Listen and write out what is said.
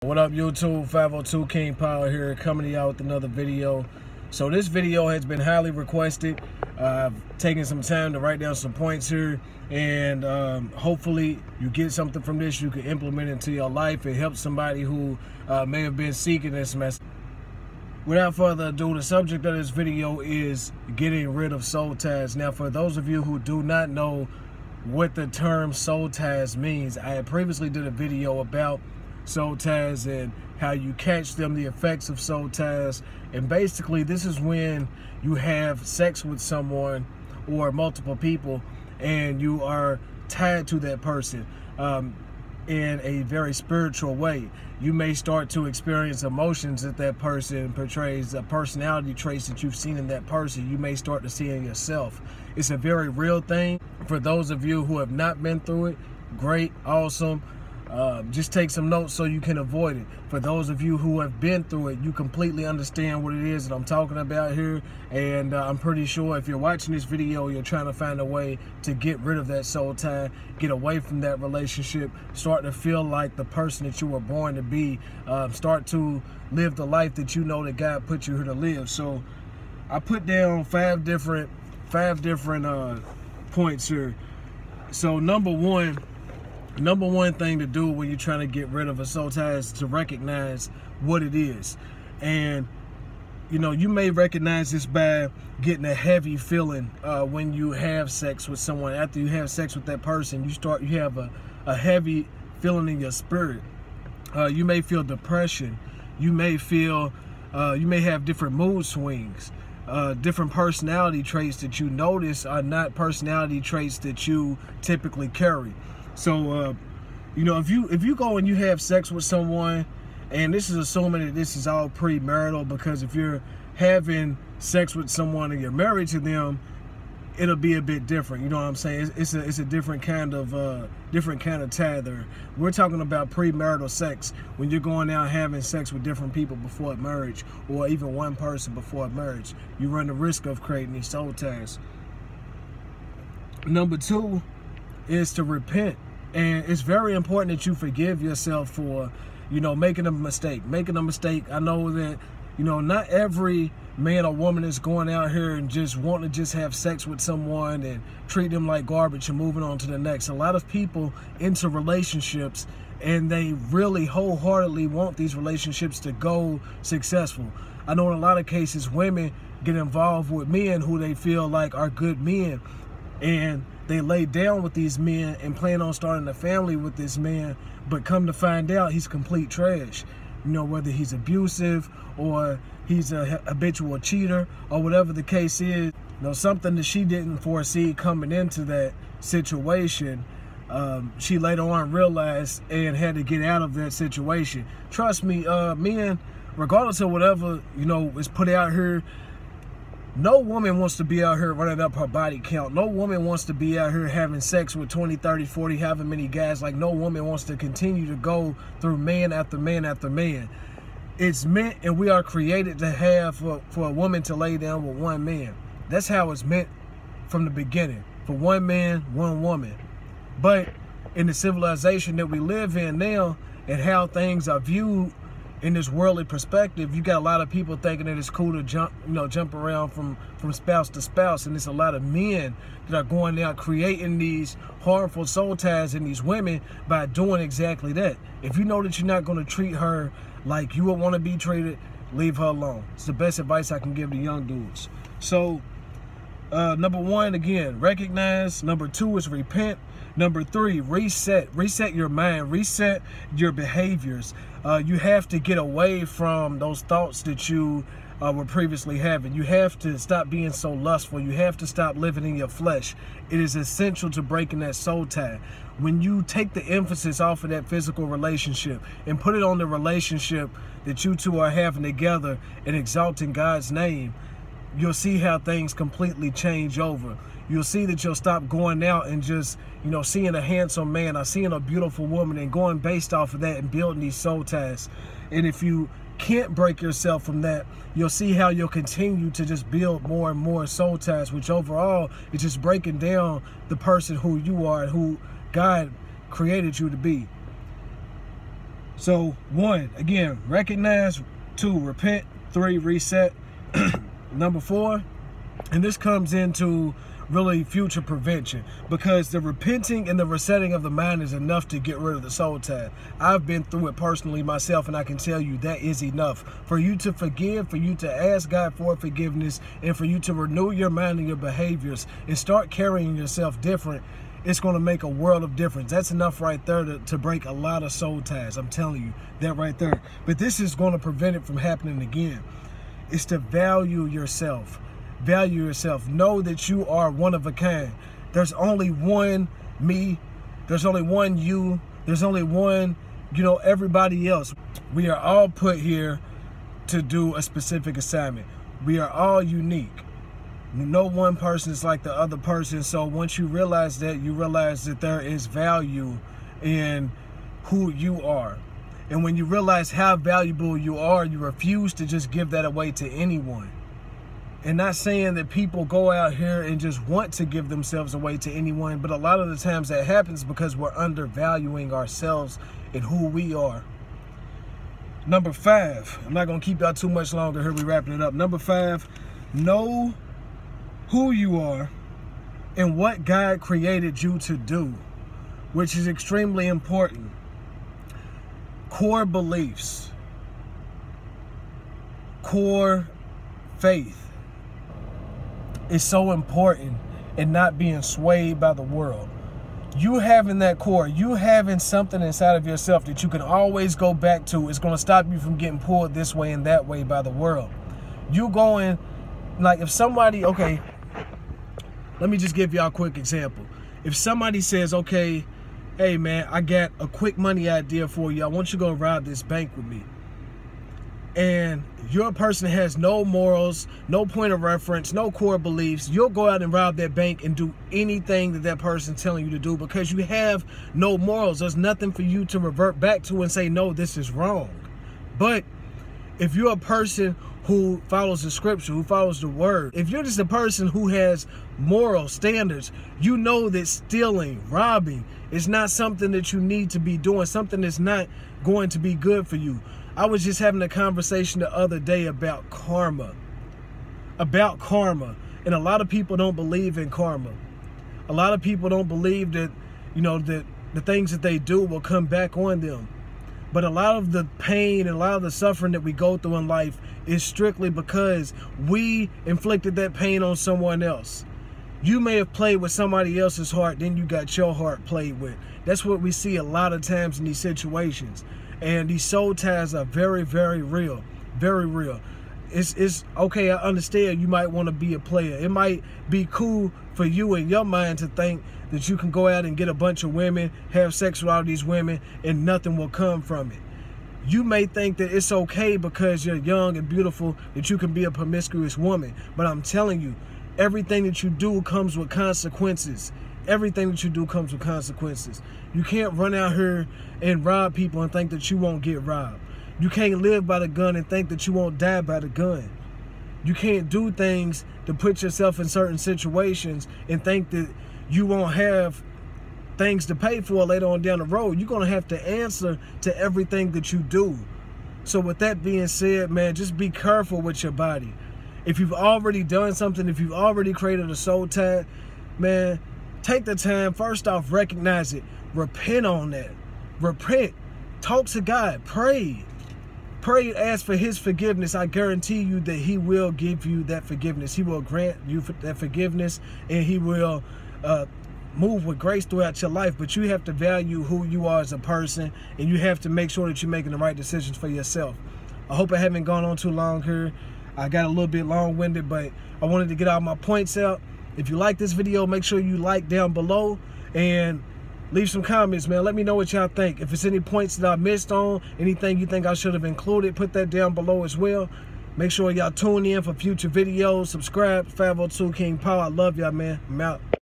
What up, YouTube? 502 King Power here, coming to y'all with another video. So this video has been highly requested. I've taken some time to write down some points here, and hopefully you get something from this you can implement into your life and help somebody who may have been seeking this message. Without further ado, the subject of this video is getting rid of soul ties. Now, for those of you who do not know what the term soul ties means, I had previously did a video about soul ties and how you catch them, the effects of soul ties. And basically, this is when you have sex with someone or multiple people and you are tied to that person in a very spiritual way. You may start to experience emotions that person portrays, personality traits that you've seen in that person. You may start to see in yourself. It's a very real thing. For those of you who have not been through it, great, awesome. Just take some notes so you can avoid it. For those of you who have been through it, you completely understand what it is that I'm talking about here. And I'm pretty sure if you're watching this video, you're trying to find a way to get rid of that soul tie, get away from that relationship, start to feel like the person that you were born to be, start to live the life that you know that God put you here to live. So I put down five different points here. So number one thing to do when you're trying to get rid of a soul tie is to recognize what it is. And you know, you may recognize this by getting a heavy feeling when you have sex with someone. After you have sex with that person, you have a heavy feeling in your spirit. You may feel depression. You may have different mood swings. Different personality traits that you notice are not personality traits that you typically carry. So, you know, if you go and you have sex with someone, and this is assuming that this is all premarital, because if you're having sex with someone and you're married to them, it'll be a bit different. You know what I'm saying? It's a different kind of tie there. We're talking about premarital sex, when you're going out having sex with different people before marriage, or even one person before marriage. You run the risk of creating these soul ties. Number two is to repent. And it's very important that you forgive yourself for, you know, making a mistake. I know that, you know, not every man or woman is going out here and just wanting to just have sex with someone and treat them like garbage and moving on to the next. A lot of people enter relationships and they really wholeheartedly want these relationships to go successful. I know in a lot of cases, women get involved with men who they feel like are good men, and they lay down with these men and plan on starting a family with this man, but come to find out he's complete trash. You know, whether he's abusive or he's a habitual cheater or whatever the case is. You know, something that she didn't foresee coming into that situation, she later on realized and had to get out of that situation. Trust me, men, regardless of whatever, you know, is put out here, no woman wants to be out here running up her body count. No woman wants to be out here having sex with 20, 30, 40, however many guys. Like, no woman wants to continue to go through man after man after man. It's meant, and we are created to have for a woman to lay down with one man. That's how it's meant from the beginning. For one man, one woman. But in the civilization that we live in now, and how things are viewed in this worldly perspective, you got a lot of people thinking that it's cool to jump around from spouse to spouse, and it's a lot of men that are going out creating these harmful soul ties in these women by doing exactly that. If you know that you're not going to treat her like you would want to be treated, leave her alone. It's the best advice I can give to young dudes. So, number one, again, recognize. Number two is repent. Number three, reset. Reset your mind. Reset your behaviors. You have to get away from those thoughts that you were previously having. You have to stop being so lustful. You have to stop living in your flesh. It is essential to breaking that soul tie. When you take the emphasis off of that physical relationship and put it on the relationship that you two are having together and exalting God's name, you'll see how things completely change over. You'll see that you'll stop going out and just, you know, seeing a handsome man or seeing a beautiful woman and going based off of that and building these soul ties. And if you can't break yourself from that, you'll see how you'll continue to just build more and more soul ties, which overall is just breaking down the person who you are and who God created you to be. So 1, again, recognize. 2, repent. 3, reset. Number 4, and this comes into really future prevention, because the repenting and the resetting of the mind is enough to get rid of the soul tie. I've been through it personally myself, and I can tell you that is enough for you to forgive, for you to ask God for forgiveness, and for you to renew your mind and your behaviors and start carrying yourself different. It's going to make a world of difference. That's enough right there to break a lot of soul ties. I'm telling you that right there. But this is going to prevent it from happening again. It's to value yourself. Value yourself. Know that you are one of a kind. There's only one me. There's only one you. There's only one, everybody else. We are all put here to do a specific assignment. We are all unique. No one person is like the other person. So once you realize that, you realize that there is value in who you are. And when you realize how valuable you are, you refuse to just give that away to anyone. And not saying that people go out here and just want to give themselves away to anyone, but a lot of the times that happens because we're undervaluing ourselves and who we are. Number 5, I'm not going to keep y'all too much longer here. We're wrapping it up. Number 5, know who you are and what God created you to do, which is extremely important. Core beliefs, core faith is so important in not being swayed by the world. You having that core, you having something inside of yourself that you can always go back to is going to stop you from getting pulled this way and that way by the world. You going, like if somebody, okay, let me just give y'all a quick example. If somebody says, okay, hey man, I got a quick money idea for you. I want you to go rob this bank with me. And you're a person that has no morals, no point of reference, no core beliefs. You'll go out and rob that bank and do anything that that person's telling you to do because you have no morals. There's nothing for you to revert back to and say, no, this is wrong. But if you're a person who follows the scripture, who follows the word, if you're just a person who has moral standards, you know that stealing, robbing is not something that you need to be doing, something that's not going to be good for you. I was just having a conversation the other day about karma. And a lot of people don't believe in karma. A lot of people don't believe that, that the things that they do will come back on them. But a lot of the pain and a lot of the suffering that we go through in life is strictly because we inflicted that pain on someone else. You may have played with somebody else's heart, then you got your heart played with. That's what we see a lot of times in these situations. And these soul ties are very, very real. Very real. It's okay, I understand you might want to be a player. It might be cool for you in your mind to think that you can go out and get a bunch of women, have sex with all these women, and nothing will come from it. You may think that it's okay because you're young and beautiful that you can be a promiscuous woman. But I'm telling you, everything that you do comes with consequences. Everything that you do comes with consequences. You can't run out here and rob people and think that you won't get robbed. You can't live by the gun and think that you won't die by the gun. You can't do things to put yourself in certain situations and think that you won't have things to pay for later on down the road. You're going to have to answer to everything that you do. So with that being said, man, just be careful with your body. If you've already done something, if you've already created a soul tie, man, take the time, first off, recognize it. Repent on that. Repent. Talk to God. Pray. Pray, ask for his forgiveness. I guarantee you that he will give you that forgiveness. He will grant you that forgiveness, and he will move with grace throughout your life. But you have to value who you are as a person, and you have to make sure that you're making the right decisions for yourself. I hope I haven't gone on too long here. I got a little bit long-winded, but I wanted to get all my points out. If you like this video, make sure you like down below and leave some comments, man. Let me know what y'all think. If it's any points that I missed on, anything you think I should have included, put that down below as well. Make sure y'all tune in for future videos. Subscribe. 502 King Power. I love y'all, man. I'm out.